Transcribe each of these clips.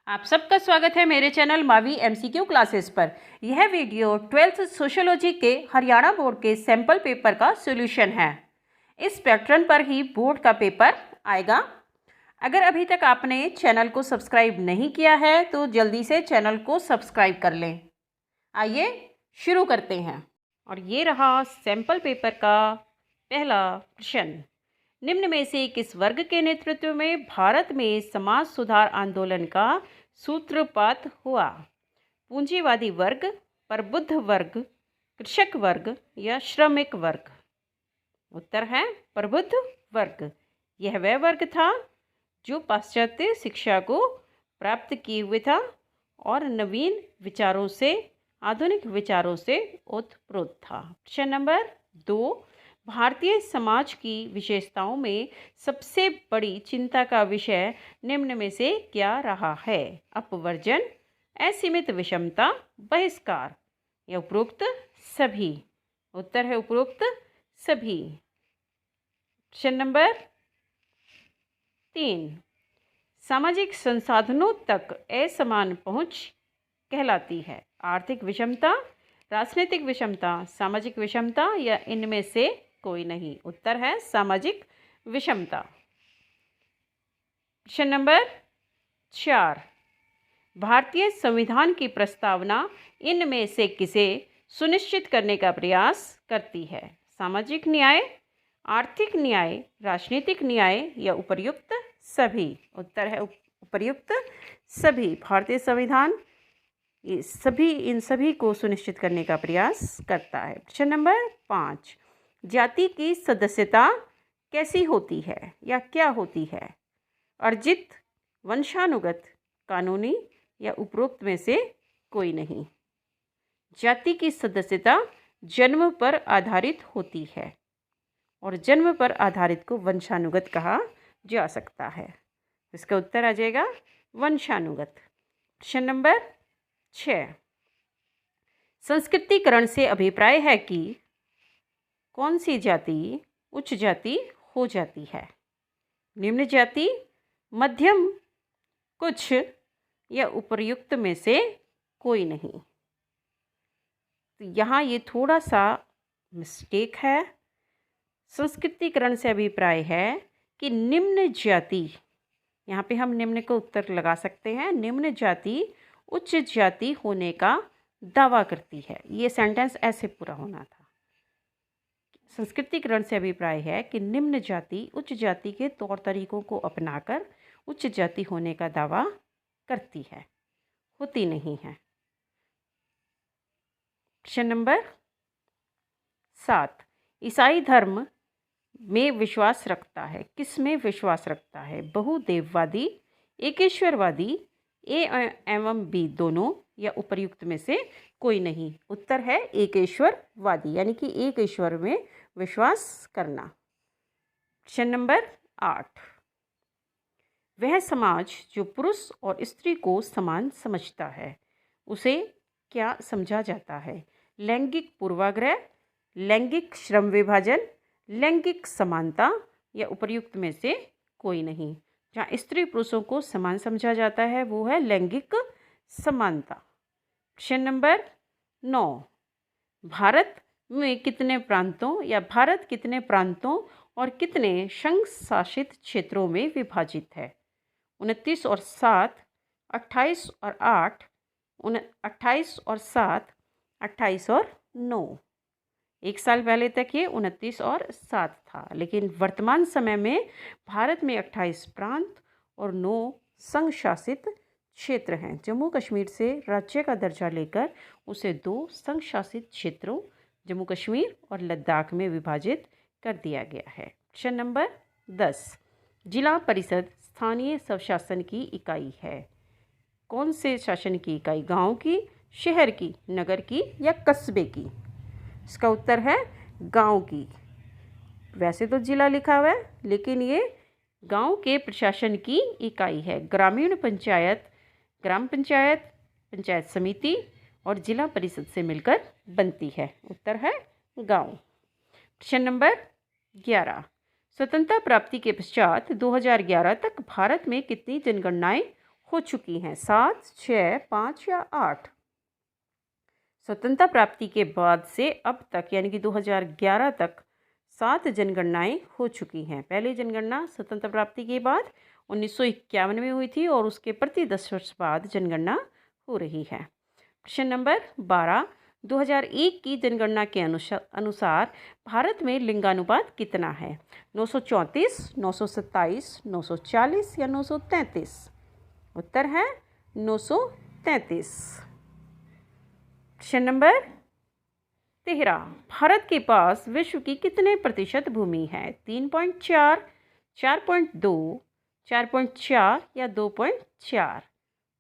आप सबका स्वागत है मेरे चैनल मावी एमसीक्यू क्लासेस पर। यह वीडियो 12th सोशियोलॉजी के हरियाणा बोर्ड के सैंपल पेपर का सॉल्यूशन है। इस पैटर्न पर ही बोर्ड का पेपर आएगा। अगर अभी तक आपने चैनल को सब्सक्राइब नहीं किया है तो जल्दी से चैनल को सब्सक्राइब कर लें। आइए शुरू करते हैं। और ये रहा सैंपल पेपर का पहला प्रश्न। निम्न में से किस वर्ग के नेतृत्व में भारत में समाज सुधार आंदोलन का सूत्रपात हुआ? पूंजीवादी वर्ग, प्रबुद्ध वर्ग, कृषक वर्ग या श्रमिक वर्ग? उत्तर है प्रबुद्ध वर्ग। यह वह वर्ग था जो पाश्चात्य शिक्षा को प्राप्त किए हुए था और नवीन विचारों से, आधुनिक विचारों से ओतप्रोत था। प्रश्न नंबर 2, भारतीय समाज की विशेषताओं में सबसे बड़ी चिंता का विषय निम्न में से क्या रहा है? अपवर्जन, असीमित विषमता, बहिष्कार या उपरोक्त सभी? उत्तर है उपरोक्त सभी। प्रश्न नंबर 3, सामाजिक संसाधनों तक असमान पहुंच कहलाती है? आर्थिक विषमता, राजनीतिक विषमता, सामाजिक विषमता या इनमें से कोई नहीं? उत्तर है सामाजिक विषमता। प्रश्न नंबर 4, भारतीय संविधान की प्रस्तावना इनमें से किसे सुनिश्चित करने का प्रयास करती है? सामाजिक न्याय, आर्थिक न्याय, राजनीतिक न्याय या उपर्युक्त सभी? उत्तर है उपर्युक्त सभी। भारतीय संविधान इन सभी को सुनिश्चित करने का प्रयास करता है। प्रश्न नंबर 5, जाति की सदस्यता कैसी होती है या क्या होती है? अर्जित, वंशानुगत, कानूनी या उपरोक्त में से कोई नहीं? जाति की सदस्यता जन्म पर आधारित होती है और जन्म पर आधारित को वंशानुगत कहा जा सकता है। इसका उत्तर आ जाएगा वंशानुगत। प्रश्न नंबर 6, संस्कृतिकरण से अभिप्राय है कि कौन सी जाति उच्च जाति हो जाती है? निम्न जाति, मध्यम, कुछ या उपर्युक्त में से कोई नहीं? तो यहाँ ये थोड़ा सा मिस्टेक है। संस्कृतिकरण से अभिप्राय है कि निम्न जाति, यहाँ पे हम निम्न को उत्तर लगा सकते हैं, निम्न जाति उच्च जाति होने का दावा करती है। ये सेंटेंस ऐसे पूरा होना था। संस्कृतिकरण से अभिप्राय है कि निम्न जाति उच्च जाति के तौर तरीकों को अपनाकर उच्च जाति होने का दावा करती है, होती नहीं है। प्रश्न नंबर 7, ईसाई धर्म में विश्वास रखता है? किस में विश्वास रखता है? बहुदेववादी, एकेश्वरवादी, ए एवं बी दोनों या उपर्युक्त में से कोई नहीं? उत्तर है एकेश्वरवादी, यानी कि एक ईश्वर में विश्वास करना। प्रश्न नंबर 8, वह समाज जो पुरुष और स्त्री को समान समझता है उसे क्या समझा जाता है? लैंगिक पूर्वाग्रह, लैंगिक श्रम विभाजन, लैंगिक समानता या उपर्युक्त में से कोई नहीं? जहाँ स्त्री पुरुषों को समान समझा जाता है वो है लैंगिक समानता। प्रश्न नंबर 9, भारत में कितने प्रांतों या भारत कितने प्रांतों और कितने संघ शासित क्षेत्रों में विभाजित है? 29 और 7, 28 और 8, 28 और 7, 28 और 9। एक साल पहले तक ये 29 और 7 था, लेकिन वर्तमान समय में भारत में 28 प्रांत और 9 संघ शासित क्षेत्र हैं। जम्मू कश्मीर से राज्य का दर्जा लेकर उसे 2 संघ शासित क्षेत्रों जम्मू कश्मीर और लद्दाख में विभाजित कर दिया गया है। प्रश्न नंबर 10, जिला परिषद स्थानीय स्वशासन की इकाई है? कौन से शासन की इकाई? गांव की, शहर की, नगर की या कस्बे की? इसका उत्तर है गांव की। वैसे तो जिला लिखा हुआ है लेकिन ये गांव के प्रशासन की इकाई है। ग्रामीण पंचायत, ग्राम पंचायत, पंचायत समिति और जिला परिषद से मिलकर बनती है। उत्तर है गांव। प्रश्न नंबर 11, स्वतंत्रता प्राप्ति के पश्चात 2011 तक भारत में कितनी जनगणनाएं हो चुकी हैं? 7, 6, 5 या 8? स्वतंत्रता प्राप्ति के बाद से अब तक यानी कि 2011 तक 7 जनगणनाएं हो चुकी हैं। पहली जनगणना स्वतंत्रता प्राप्ति के बाद 1951 में हुई थी और उसके प्रति 10 वर्ष बाद जनगणना हो रही है। क्वेश्चन नंबर 12, 2001 की जनगणना के अनुसार भारत में लिंगानुपात कितना है? 934, 927, 940 या 933? उत्तर है 933। क्वेश्चन नंबर 13, भारत के पास विश्व की कितने प्रतिशत भूमि है? 3.4, 4.2, 4.4 या 2.4?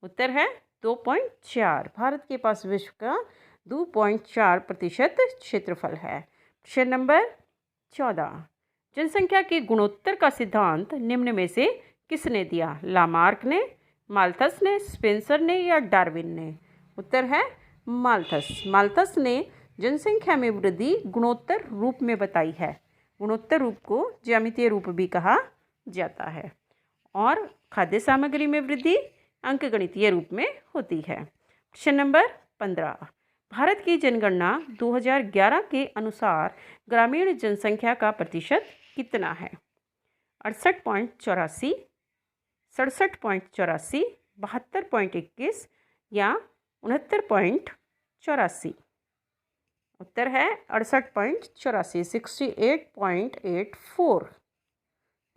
उत्तर है 2.4। भारत के पास विश्व का 2.4% क्षेत्रफल है। क्वेश्चन नंबर 14, जनसंख्या के गुणोत्तर का सिद्धांत निम्न में से किसने दिया? लामार्क ने, माल्थस ने, स्पेंसर ने या डार्विन ने? उत्तर है माल्थस। माल्थस ने जनसंख्या में वृद्धि गुणोत्तर रूप में बताई है। गुणोत्तर रूप को ज्यामितीय रूप भी कहा जाता है। और खाद्य सामग्री में वृद्धि अंकगणितीय रूप में होती है। क्वेश्चन नंबर 15, भारत की जनगणना 2011 के अनुसार ग्रामीण जनसंख्या का प्रतिशत कितना है? 68.84, 67.84, 72.21 या 69.84? उत्तर है 68.84, 68.84।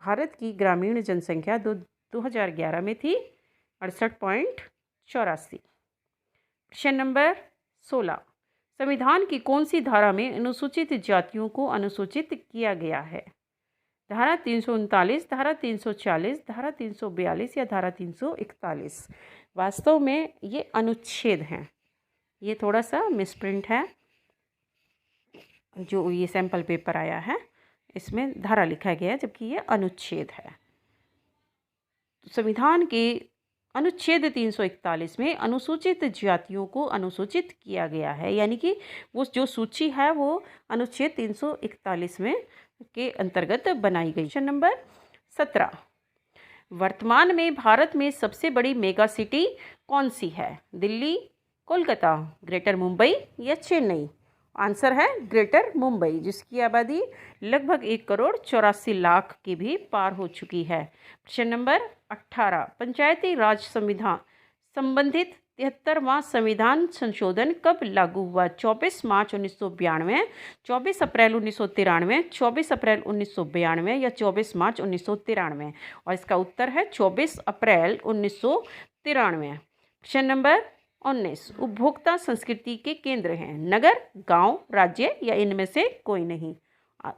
भारत की ग्रामीण जनसंख्या 2011 में थी 68.84। क्वेश्चन नंबर 16, संविधान की कौन सी धारा में अनुसूचित जातियों को अनुसूचित किया गया है? धारा 339, धारा 340, धारा 342 या धारा 341? वास्तव में ये अनुच्छेद हैं। ये थोड़ा सा मिसप्रिंट है। जो ये सैंपल पेपर आया है इसमें धारा लिखा गया है जबकि ये अनुच्छेद है। संविधान के अनुच्छेद 341 में अनुसूचित जातियों को अनुसूचित किया गया है, यानी कि वो जो सूची है वो अनुच्छेद 341 में के अंतर्गत बनाई गई। क्वेश्चन नंबर 17, वर्तमान में भारत में सबसे बड़ी मेगा सिटी कौन सी है? दिल्ली, कोलकाता, ग्रेटर मुंबई या चेन्नई? आंसर है ग्रेटर मुंबई, जिसकी आबादी लगभग 1,84,00,000 की भी पार हो चुकी है। क्वेश्चन नंबर 18, पंचायती राज संविधान संबंधित 73वां संविधान संशोधन कब लागू हुआ? 24 मार्च 1992, 24 अप्रैल 1993, 24 अप्रैल 1992 या 24 मार्च 1993? और इसका उत्तर है 24 अप्रैल 1993। क्वेश्चन नंबर 19, उपभोक्ता संस्कृति के केंद्र हैं नगर, गांव, राज्य या इनमें से कोई नहीं?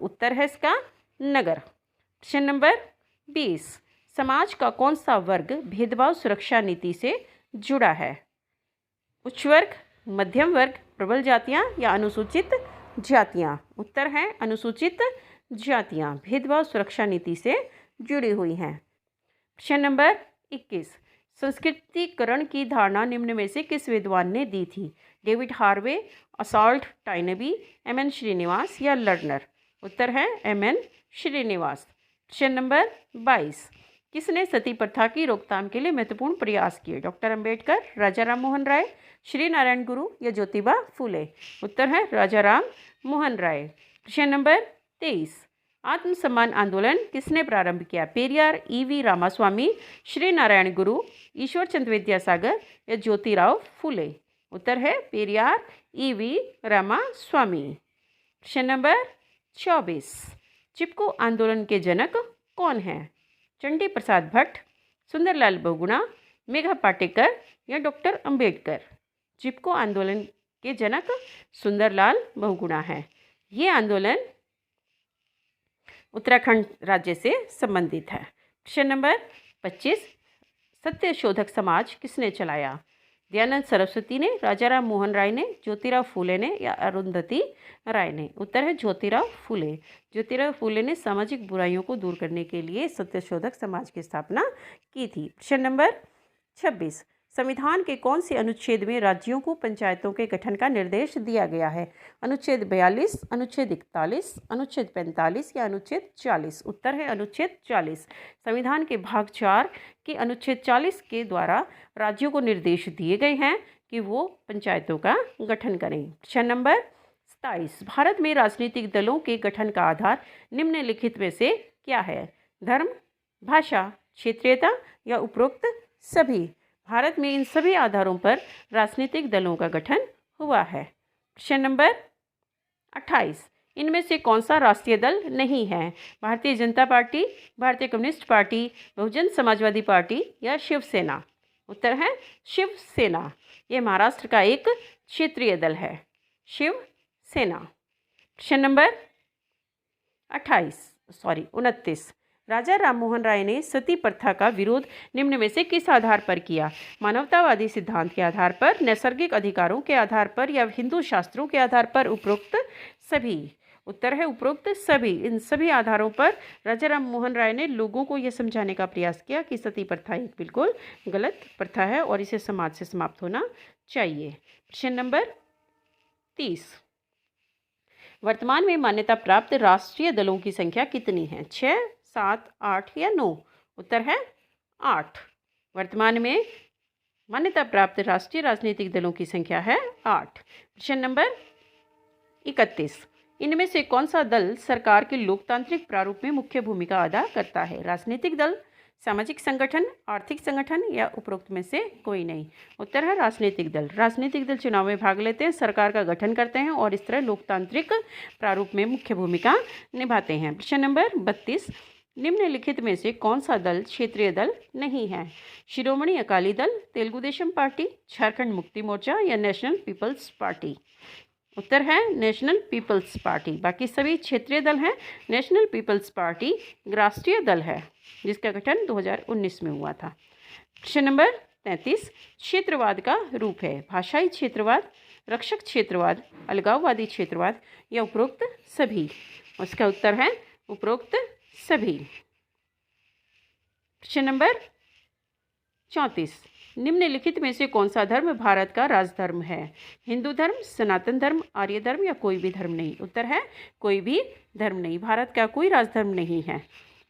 उत्तर है इसका नगर। क्वेश्चन नंबर 20, समाज का कौन सा वर्ग भेदभाव सुरक्षा नीति से जुड़ा है? उच्च वर्ग, मध्यम वर्ग, प्रबल जातियां या अनुसूचित जातियां? उत्तर है अनुसूचित जातियां भेदभाव सुरक्षा नीति से जुड़ी हुई हैं। क्वेश्चन नंबर 21, संस्कृतिकरण की धारणा निम्न में से किस विद्वान ने दी थी? डेविड हार्वे, असॉल्ट टाइनबी, एम.एन. श्रीनिवास या लर्नर? उत्तर है एम.एन. श्रीनिवास। क्वेश्चन नंबर 22, किसने सती प्रथा की रोकथाम के लिए महत्वपूर्ण प्रयास किए? डॉक्टर अंबेडकर, राजा राम मोहन राय, श्री नारायण गुरु या ज्योतिबा फूले? उत्तर है राजा राम मोहन राय। क्वेश्चन नंबर 23, आत्मसम्मान आंदोलन किसने प्रारंभ किया? पेरियार, ई.वी. रामास्वामी, श्री नारायण गुरु, ईश्वर चंद्र विद्यासागर या ज्योतिराव फूले? उत्तर है Periyar, EV. Ramaswamy. Question number 24, चिपको आंदोलन के जनक कौन हैं? चंडी प्रसाद भट्ट, सुंदरलाल बहुगुणा, मेघा पाटेकर या डॉक्टर अंबेडकर? चिपको आंदोलन के जनक सुंदरलाल बहुगुणा है। ये आंदोलन उत्तराखंड राज्य से संबंधित है। क्वेश्चन नंबर 25, सत्य शोधक समाज किसने चलाया? दयानंद सरस्वती ने, राजा राम मोहन राय ने, ज्योतिराव फूले ने या अरुंधति राय ने? उत्तर है ज्योतिराव फूले। ज्योतिराव फूले ने सामाजिक बुराइयों को दूर करने के लिए सत्य शोधक समाज की स्थापना की थी। क्वेश्चन नंबर 26, संविधान के कौन से अनुच्छेद में राज्यों को पंचायतों के गठन का निर्देश दिया गया है? अनुच्छेद 42, अनुच्छेद 41, अनुच्छेद 45 या अनुच्छेद 40? उत्तर है अनुच्छेद 40। संविधान के भाग 4 के अनुच्छेद 40 के द्वारा राज्यों को निर्देश दिए गए हैं कि वो पंचायतों का गठन करें। प्रश्न नंबर 27, भारत में राजनीतिक दलों के गठन का आधार निम्नलिखित में से क्या है? धर्म, भाषा, क्षेत्रीयता या उपरोक्त सभी? भारत में इन सभी आधारों पर राजनीतिक दलों का गठन हुआ है। प्रश्न नंबर 28, इनमें से कौन सा राष्ट्रीय दल नहीं है? भारतीय जनता पार्टी, भारतीय communist party, Bahujan Samajwadi party या शिवसेना? उत्तर है शिवसेना। ये महाराष्ट्र का एक क्षेत्रीय दल है, शिवसेना। प्रश्न नंबर 29, राजा राममोहन राय ने सती प्रथा का विरोध निम्न में से किस आधार पर किया? मानवतावादी सिद्धांत के आधार पर, नैसर्गिक अधिकारों के आधार पर या हिंदू शास्त्रों के आधार पर? उपरोक्त सभी। उत्तर है उपरोक्त सभी। इन सभी आधारों पर राजा राममोहन राय ने लोगों को यह समझाने का प्रयास किया कि सती प्रथा एक बिल्कुल गलत प्रथा है और इसे समाज से समाप्त होना चाहिए। प्रश्न नंबर 30, वर्तमान में मान्यता प्राप्त राष्ट्रीय दलों की संख्या कितनी है? 6, 7, 8 या 9? उत्तर है 8। वर्तमान में मान्यता प्राप्त राष्ट्रीय राजनीतिक दलों की संख्या है 8। प्रश्न नंबर 31, इनमें से कौन सा दल सरकार के लोकतांत्रिक प्रारूप में मुख्य भूमिका अदा करता है? राजनीतिक दल, सामाजिक संगठन, आर्थिक संगठन या उपरोक्त में से कोई नहीं? उत्तर है राजनीतिक दल। राजनीतिक दल चुनाव में भाग लेते हैं, सरकार का गठन करते हैं और इस तरह लोकतांत्रिक प्रारूप में मुख्य भूमिका निभाते हैं। प्रश्न नंबर 32, निम्नलिखित में से कौन सा दल क्षेत्रीय दल नहीं है? शिरोमणि अकाली दल, तेलुगु देशम पार्टी, झारखंड मुक्ति मोर्चा या नेशनल पीपल्स पार्टी? उत्तर है नेशनल पीपल्स पार्टी। बाकी सभी क्षेत्रीय दल हैं। नेशनल पीपल्स पार्टी राष्ट्रीय दल है जिसका गठन 2019 में हुआ था। प्रश्न नंबर 33, क्षेत्रवाद का रूप है? भाषाई क्षेत्रवाद, रक्षक क्षेत्रवाद, अलगाववादी क्षेत्रवाद या उपरोक्त सभी? उसका उत्तर है उपरोक्त सभी। प्रश्न नंबर 34, निम्नलिखित में से कौन सा धर्म भारत का राजधर्म है? हिंदू धर्म, सनातन धर्म, आर्य धर्म या कोई भी धर्म नहीं? उत्तर है कोई भी धर्म नहीं। भारत का कोई राजधर्म नहीं है।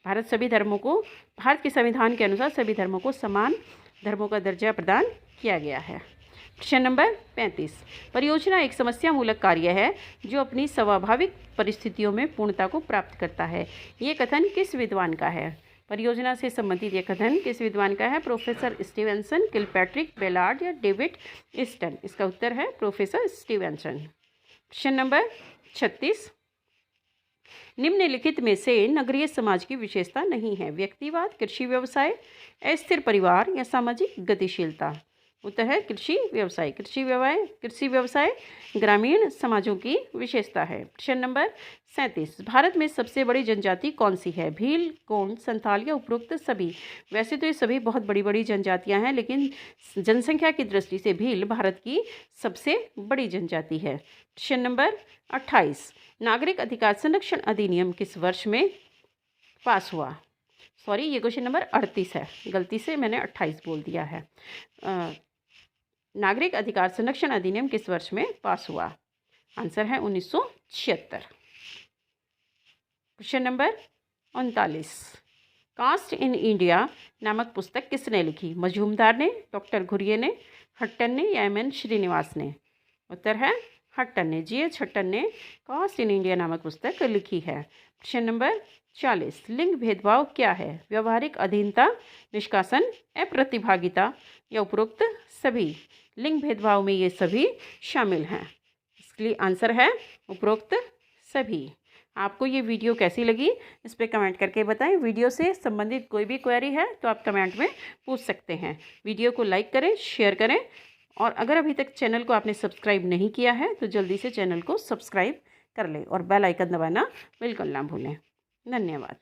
भारत के संविधान के अनुसार सभी धर्मों को समान धर्मों का दर्जा प्रदान किया गया है। प्रश्न नंबर 35, परियोजना एक समस्यामूलक कार्य है जो अपनी स्वाभाविक परिस्थितियों में पूर्णता को प्राप्त करता है। ये कथन किस विद्वान का है? परियोजना से संबंधित यह कथन किस विद्वान का है? प्रोफेसर स्टीवेंसन, किलपैट्रिक, बेलार्ड या डेविड ईस्टन? इसका उत्तर है प्रोफेसर स्टीवेंसन। प्रश्न नंबर 36, निम्नलिखित में से नगरीय समाज की विशेषता नहीं है? व्यक्तिवाद, कृषि व्यवसाय, अस्थिर परिवार या सामाजिक गतिशीलता? उत्तर है कृषि व्यवसाय। कृषि व्यवसाय ग्रामीण समाजों की विशेषता है। प्रश्न नंबर 37, भारत में सबसे बड़ी जनजाति कौन सी है? भील, गोंड, संथाल या उपरोक्त सभी? वैसे तो ये सभी बहुत बड़ी बड़ी जनजातियां हैं, लेकिन जनसंख्या की दृष्टि से भील भारत की सबसे बड़ी जनजाति है। प्रश्न नंबर 28, नागरिक अधिकार संरक्षण अधिनियम किस वर्ष में पास हुआ? सॉरी, ये क्वेश्चन नंबर 38 है, गलती से मैंने 28 बोल दिया है। नागरिक अधिकार संरक्षण अधिनियम किस वर्ष में पास हुआ? आंसर है 1976। Question number 39, caste in India नामक पुस्तक किसने लिखी? मजूमदार ने, डॉक्टर घुरिये ने, हट्टन ने या एम.एन. श्रीनिवास ने? उत्तर है हट्टन ने। जी.एच. हट्टन ने कास्ट इन इंडिया नामक पुस्तक लिखी है। प्रश्न नंबर 40, लिंग भेदभाव क्या है? व्यवहारिक अधीनता, निष्कासन, अप्रतिभागिता या उपरोक्त सभी? लिंग भेदभाव में ये सभी शामिल हैं, इसलिए आंसर है उपरोक्त सभी। आपको ये वीडियो कैसी लगी इस पर कमेंट करके बताएं। वीडियो से संबंधित कोई भी क्वेरी है तो आप कमेंट में पूछ सकते हैं। वीडियो को लाइक करें, शेयर करें और अगर अभी तक चैनल को आपने सब्सक्राइब नहीं किया है तो जल्दी से चैनल को सब्सक्राइब कर लें और बेल आइकन दबाना बिल्कुल ना भूलें। धन्यवाद।